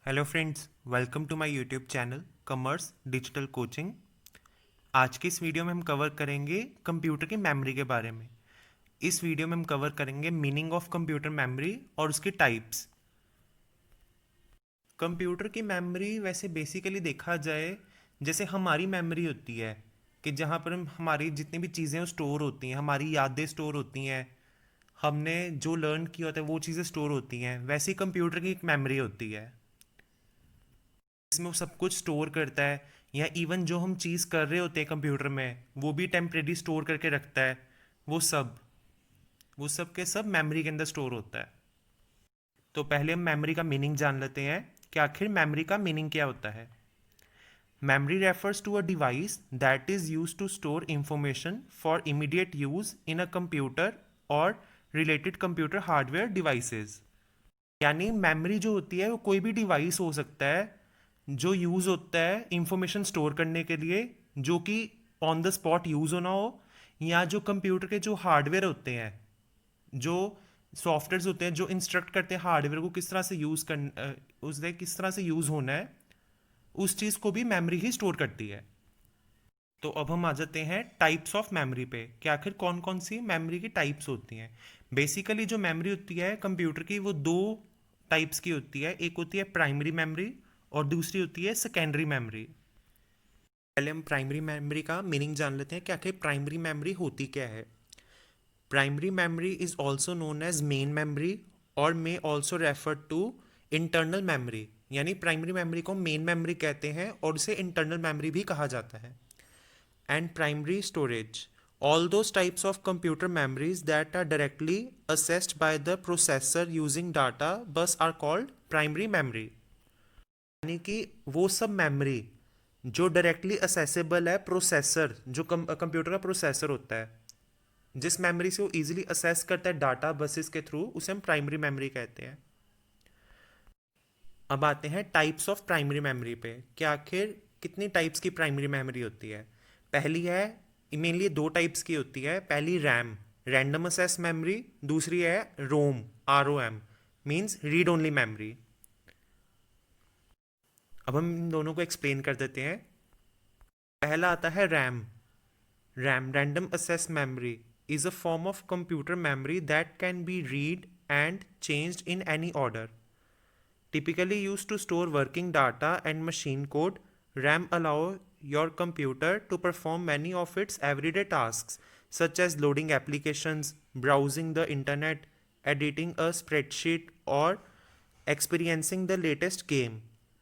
Hello friends, welcome to my YouTube channel commerce digital coaching. आज की इस video में हम कवर करेंगे कंप्यूटर की मेमोरी के बारे में। इस वीडियो में हम कवर करेंगे मीनिंग ऑफ कंप्यूटर मेमोरी और उसकी टाइप्स। कंप्यूटर की मेमोरी वैसे बेसिकली देखा जाए जैसे हमारी मेमोरी होती है कि जहाँ पर हम हमारी जितनी भी चीज़ें स्टोर होती हैं, हमारी यादें स्टोर होती हैं, हमने जो लर्न किया होता है वो चीज़ें स्टोर होती हैं। वैसे ही कंप्यूटर की एक मेमोरी होती है इसमें वो सब कुछ स्टोर करता है, या इवन जो हम चीज़ कर रहे होते हैं कंप्यूटर में वो भी टेम्परेरी स्टोर करके रखता है। वो सब वो सब के सब मेमोरी के अंदर स्टोर होता है। तो पहले हम मेमोरी का मीनिंग जान लेते हैं कि आखिर मेमोरी का मीनिंग क्या होता है। Memory refers to a device that is use to store information for immediate use in a computer और रिलेटेड कंप्यूटर हार्डवेयर डिवाइसेस। यानी मेमोरी जो होती है वो कोई भी डिवाइस हो सकता है जो यूज़ होता है इंफॉर्मेशन स्टोर करने के लिए, जो कि ऑन द स्पॉट यूज़ होना हो, या जो कंप्यूटर के जो हार्डवेयर होते हैं, जो सॉफ्टवेयर्स होते हैं जो इंस्ट्रक्ट करते हैं हार्डवेयर को किस तरह से यूज़ कर उससे किस तरह से यूज़ होना है, उस चीज़ को भी मेमोरी ही स्टोर करती है। तो अब हम आ जाते हैं टाइप्स ऑफ मेमोरी पे कि आखिर कौन कौन सी मेमोरी की टाइप्स होती हैं। बेसिकली जो मेमोरी होती है कंप्यूटर की वो दो टाइप्स की होती है। एक होती है प्राइमरी मेमोरी और दूसरी होती है सेकेंडरी मेमोरी। पहले हम प्राइमरी मेमोरी का मीनिंग जान लेते हैं कि आखिर प्राइमरी मेमोरी होती क्या है। Primary memory is also known as main memory और may also refer to internal memory. यानी प्राइमरी मेमोरी को मेन मेमोरी कहते हैं और उसे इंटरनल मेमोरी भी कहा जाता है। And primary storage. All those types of computer memories that are directly accessed by the processor using data bus are called primary memory. यानी कि वो सब मेमोरी जो डायरेक्टली असेसेबल है प्रोसेसर, जो कंप्यूटर का प्रोसेसर होता है, जिस मेमोरी से वो इजीली असेस करता है डाटा बसेस के थ्रू, उसे हम प्राइमरी मेमोरी कहते हैं। अब आते हैं टाइप्स ऑफ प्राइमरी मेमोरी पे कि आखिर कितनी टाइप्स की प्राइमरी मेमोरी होती है। पहली है, मेनली दो टाइप्स की होती है। पहली रैम, रैंडम असेस मेमोरी। दूसरी है रोम, ROM, means read only memory. अब हम इन दोनों को एक्सप्लेन कर देते हैं। पहला आता है RAM. RAM, random assess memory, is a form of computer memory that can be read and changed in any order. Typically used to store working data and machine code, RAM allows your computer to perform many of its everyday tasks, such as loading applications, browsing the internet, editing a spreadsheet, or experiencing the latest game.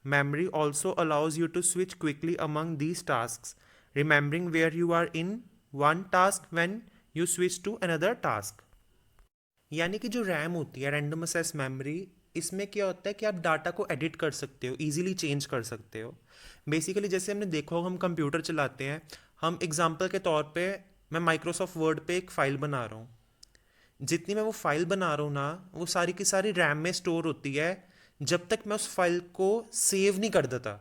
Memory also allows you to switch quickly among these tasks, remembering where you are in one task when you switch to another task. यानी कि जो RAM होती है, random access memory, इसमें क्या होता है कि आप डाटा को एडिट कर सकते हो, इजीली चेंज कर सकते हो। बेसिकली जैसे हमने देखा होगा, हम कंप्यूटर चलाते हैं, हम एग्जांपल के तौर पे मैं माइक्रोसॉफ्ट वर्ड पे एक फ़ाइल बना रहा हूँ। जितनी मैं वो फाइल बना रहा हूँ ना, वो सारी की सारी रैम में स्टोर होती है। जब तक मैं उस फाइल को सेव नहीं कर देता,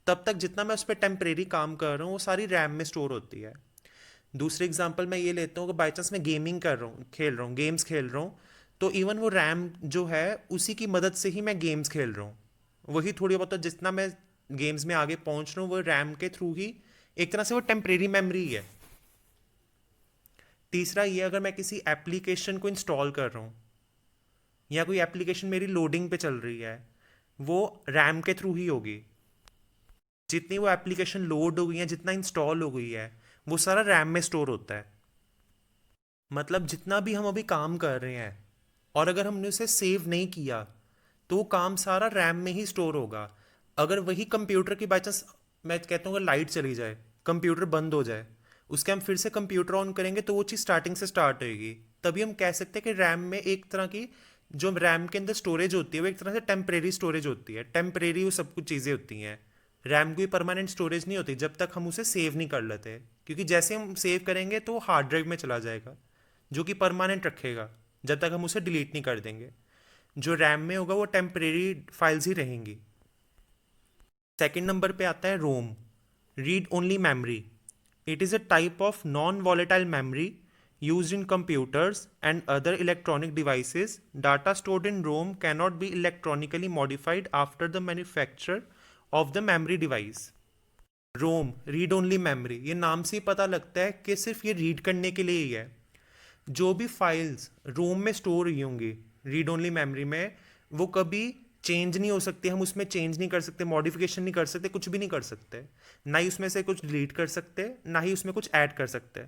तब तक जितना मैं उस पर टेम्परेरी काम कर रहा हूँ वो सारी रैम में स्टोर होती है। दूसरे एग्जांपल मैं ये लेता हूँ कि बाई चांस मैं गेमिंग कर रहा हूँ, खेल रहा हूँ, गेम्स खेल रहा हूँ, तो इवन वो रैम जो है उसी की मदद से ही मैं गेम्स खेल रहा हूँ। वही थोड़ी बहुत जितना मैं गेम्स में आगे पहुँच रहा हूँ वो रैम के थ्रू ही, एक तरह से वो टेम्परेरी मेमोरी है। तीसरा ये, अगर मैं किसी एप्लीकेशन को इंस्टॉल कर रहा हूँ या कोई एप्लीकेशन मेरी लोडिंग पे चल रही है, वो रैम के थ्रू ही होगी। जितनी वो एप्लीकेशन लोड हो गई है, जितना इंस्टॉल हो गई है, वो सारा रैम में स्टोर होता है। मतलब जितना भी हम अभी काम कर रहे हैं और अगर हमने उसे सेव नहीं किया तो वो काम सारा रैम में ही स्टोर होगा। अगर वही कंप्यूटर की बाई चांस, मैं कहता हूँ अगर लाइट चली जाए, कंप्यूटर बंद हो जाए, उसके हम फिर से कंप्यूटर ऑन करेंगे तो वो चीज़ स्टार्टिंग से स्टार्ट होगी। तभी हम कह सकते हैं कि रैम में एक तरह की, जो रैम के अंदर स्टोरेज होती है वो एक तरह से टेम्परेरी स्टोरेज होती है। टेम्परेरी वो सब कुछ चीज़ें होती हैं। रैम कोई परमानेंट स्टोरेज नहीं होती जब तक हम उसे सेव नहीं कर लेते, क्योंकि जैसे हम सेव करेंगे तो वो हार्ड ड्राइव में चला जाएगा, जो कि परमानेंट रखेगा जब तक हम उसे डिलीट नहीं कर देंगे। जो रैम में होगा वो टेम्परेरी फाइल्स ही रहेंगी। सेकंड नंबर पे आता है ROM, read only memory. It is a type of non volatile memory used in computers and other electronic devices, data stored in ROM cannot be electronically modified after the manufacture of the memory device. ROM read only memory, ये नाम से ही पता लगता है कि सिर्फ ये read करने के लिए ही है। जो भी फाइल्स रोम में स्टोर हुई होंगी रीड ओनली मेमोरी में, वो कभी चेंज नहीं हो सकती, हम उसमें चेंज नहीं कर सकते, मॉडिफिकेशन नहीं कर सकते, कुछ भी नहीं कर सकते। ना ही उसमें से कुछ डिलीट कर सकते, ना ही उसमें कुछ ऐड कर सकते।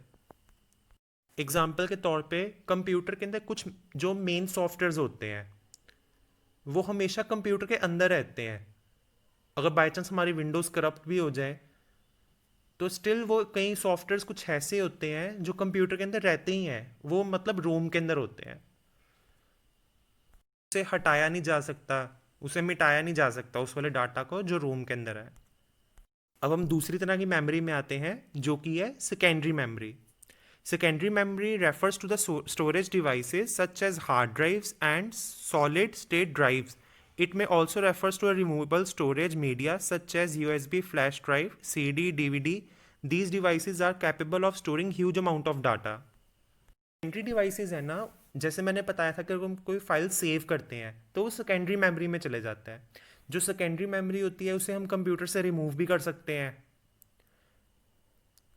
एग्जाम्पल के तौर पे कंप्यूटर के अंदर कुछ जो मेन सॉफ्टवेयर्स होते हैं वो हमेशा कंप्यूटर के अंदर रहते हैं। अगर बाई चांस हमारी विंडोज़ करप्ट भी हो जाए तो स्टिल वो कई सॉफ्टवेयर्स कुछ ऐसे होते हैं जो कंप्यूटर के अंदर रहते ही हैं, वो मतलब रोम के अंदर होते हैं। उसे हटाया नहीं जा सकता, उसे मिटाया नहीं जा सकता उस वाले डाटा को जो रोम के अंदर है। अब हम दूसरी तरह की मेमोरी में आते हैं जो कि है secondary memory. Secondary memory refers to the storage devices such as hard drives and solid state drives. It may also refers to a removable storage media such as USB flash drive, CD, DVD. These devices are capable of storing huge amount of data. Secondary devices है ना, जैसे मैंने बताया था कि अगर हम कोई फाइल सेव करते हैं तो वो सेकेंडरी मेमोरी में चले जाता है। जो सेकेंडरी मेमोरी होती है उसे हम कंप्यूटर से रिमूव भी कर सकते हैं,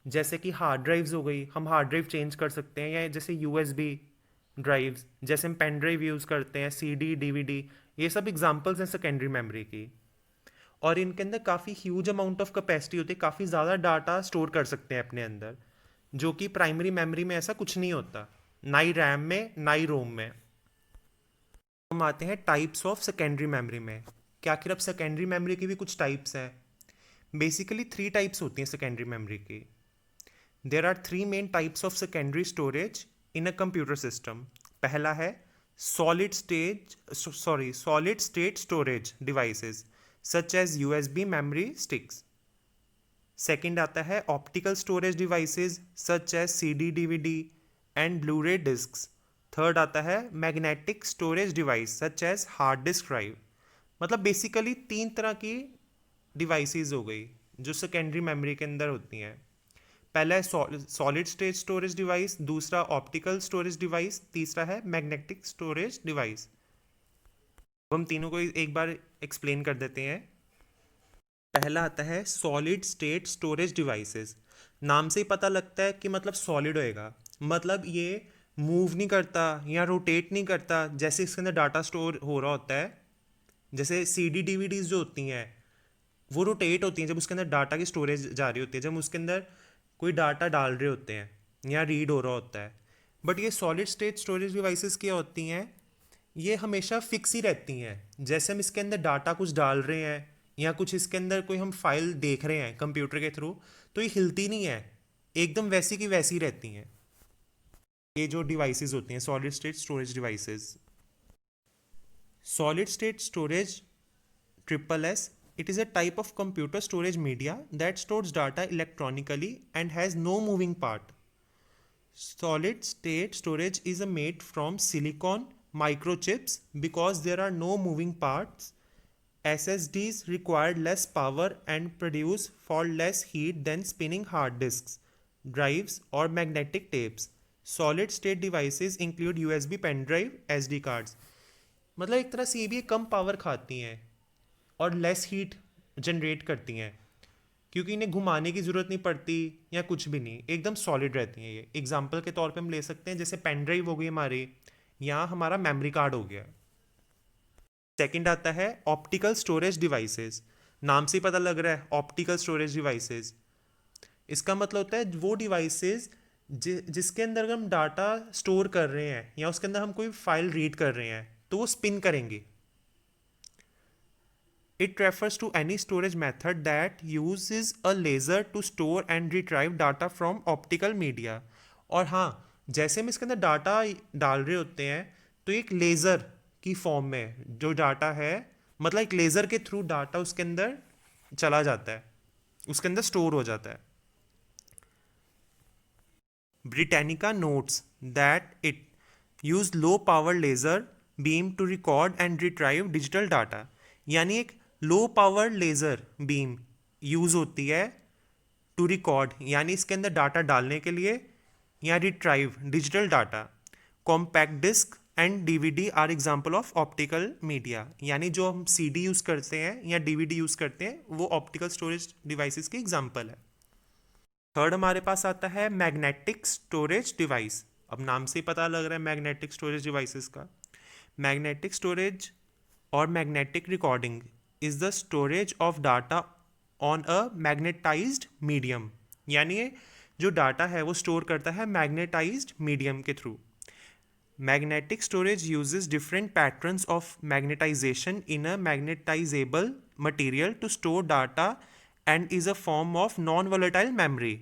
जैसे कि हार्ड ड्राइव्स हो गई, हम हार्ड ड्राइव चेंज कर सकते हैं, या जैसे यूएसबी ड्राइव्स, जैसे हम पेन ड्राइव यूज़ करते हैं, सीडी, डीवीडी, ये सब एग्जांपल्स हैं सेकेंडरी मेमोरी की। और इनके अंदर काफ़ी ह्यूज अमाउंट ऑफ कैपेसिटी होती है, काफ़ी ज़्यादा डाटा स्टोर कर सकते हैं अपने अंदर, जो कि प्राइमरी मेमोरी में ऐसा कुछ नहीं होता, ना ही रैम में ना ही रोम में। हम आते हैं टाइप्स ऑफ सेकेंडरी मेमोरी में। क्या आखिर अब सेकेंडरी मेमोरी की भी कुछ टाइप्स हैं? बेसिकली 3 टाइप्स होती हैं सेकेंडरी मेमोरी की। There are 3 main types of secondary storage in a computer system. पहला है solid state storage devices such as USB memory sticks. Second आता है optical storage devices such as CD, DVD and Blu-ray discs. Third आता है magnetic storage device such as hard disk drive. मतलब basically 3 तरह की devices हो गई जो सेकेंडरी मेमोरी के अंदर होती हैं। पहला है सॉलिड स्टेट स्टोरेज डिवाइस, दूसरा ऑप्टिकल स्टोरेज डिवाइस, तीसरा है मैग्नेटिक स्टोरेज डिवाइस। हम तीनों को एक बार एक्सप्लेन कर देते हैं। पहला आता है सॉलिड स्टेट स्टोरेज डिवाइसेस। नाम से ही पता लगता है कि मतलब सॉलिड होएगा, मतलब ये मूव नहीं करता या रोटेट नहीं करता, जैसे इसके अंदर डाटा स्टोर हो रहा होता है। जैसे सीडी डीवीडीज जो होती हैं वो रोटेट होती हैं जब उसके अंदर डाटा की स्टोरेज जा रही होती है, जब उसके अंदर कोई डाटा डाल रहे होते हैं या रीड हो रहा होता है। बट ये सॉलिड स्टेट स्टोरेज डिवाइसेस क्या होती हैं, ये हमेशा फिक्स ही रहती हैं। जैसे हम इसके अंदर डाटा कुछ डाल रहे हैं या कुछ इसके अंदर कोई हम फाइल देख रहे हैं कंप्यूटर के थ्रू, तो ये हिलती नहीं है, एकदम वैसी की वैसी रहती हैं। ये जो डिवाइसेस होती हैं solid state storage devices. Solid state storage triple S, it is a type of computer storage media that stores data electronically and has no moving part. Solid state storage is made from silicon microchips because there are no moving parts. SSDs require less power and produce far less heat than spinning hard disks, drives or magnetic tapes. Solid state devices include USB pen drive, SD cards. मतलब एक तरह से ये भी कम power खाती हैं और less heat generate करती हैं, क्योंकि इन्हें घुमाने की ज़रूरत नहीं पड़ती या कुछ भी नहीं, एकदम सॉलिड रहती हैं ये। एग्जांपल के तौर पे हम ले सकते हैं जैसे पेन ड्राइव हो गई हमारी, या हमारा मेमोरी कार्ड हो गया। सेकंड आता है ऑप्टिकल स्टोरेज डिवाइसेस। नाम से ही पता लग रहा है ऑप्टिकल स्टोरेज डिवाइसेस, इसका मतलब होता है वो डिवाइसेस जिसके अंदर हम डाटा स्टोर कर रहे हैं या उसके अंदर हम कोई फाइल रीड कर रहे हैं तो वो स्पिन करेंगे। It refers to any storage method that uses a laser to store and retrieve data from optical media. और हाँ, जैसे हम इसके अंदर डाटा डाल रहे होते हैं तो एक लेज़र की फॉर्म में जो डाटा है, मतलब एक लेज़र के थ्रू डाटा उसके अंदर चला जाता है, उसके अंदर स्टोर हो जाता है। Britannica notes that it used low power laser beam to record and retrieve digital data. यानी एक low power laser beam use होती है टू रिकॉर्ड, यानी इसके अंदर डाटा डालने के लिए या retrieve digital data. Compact disc and DVD are example of optical media, यानी जो हम सीडी यूज़ करते हैं या डीवीडी यूज़ करते हैं वो ऑप्टिकल स्टोरेज डिवाइसेस की एग्जाम्पल है। थर्ड हमारे पास आता है मैग्नेटिक स्टोरेज डिवाइस। अब नाम से ही पता लग रहा है मैग्नेटिक स्टोरेज डिवाइसेस का। मैग्नेटिक स्टोरेज और magnetic recording is the storage of data on a magnetised medium, यानी ये जो डाटा है वो स्टोर करता है मैग्नेटाइज्ड मीडियम के through. Magnetic storage uses different patterns of magnetization in a magnetizable material to store data and is a form of non-volatile memory.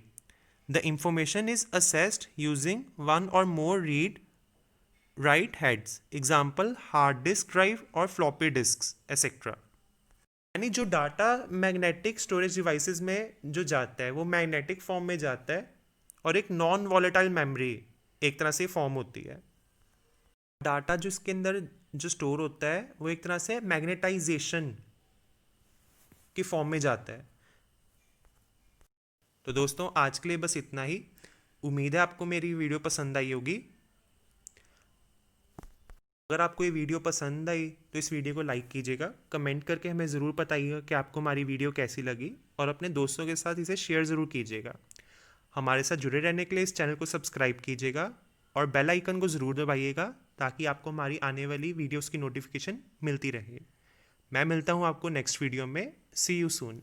The information is accessed using one or more read write heads. Example hard disk drive or floppy disks etc. यानी जो data magnetic storage devices में जो जाता है वो magnetic form में जाता है और एक नॉन वॉलेटाइल मेमोरी एक तरह से फॉर्म होती है। डाटा जो इसके अंदर जो स्टोर होता है वो एक तरह से मैग्नेटाइजेशन की फॉर्म में जाता है। तो दोस्तों आज के लिए बस इतना ही। उम्मीद है आपको मेरी वीडियो पसंद आई होगी। अगर आपको ये वीडियो पसंद आई तो इस वीडियो को लाइक कीजिएगा, कमेंट करके हमें ज़रूर बताइएगा कि आपको हमारी वीडियो कैसी लगी और अपने दोस्तों के साथ इसे शेयर ज़रूर कीजिएगा। हमारे साथ जुड़े रहने के लिए इस चैनल को सब्सक्राइब कीजिएगा और बेल आइकन को ज़रूर दबाइएगा ताकि आपको हमारी आने वाली वीडियोस की नोटिफिकेशन मिलती रहे। मैं मिलता हूँ आपको नेक्स्ट वीडियो में। सी यू सून।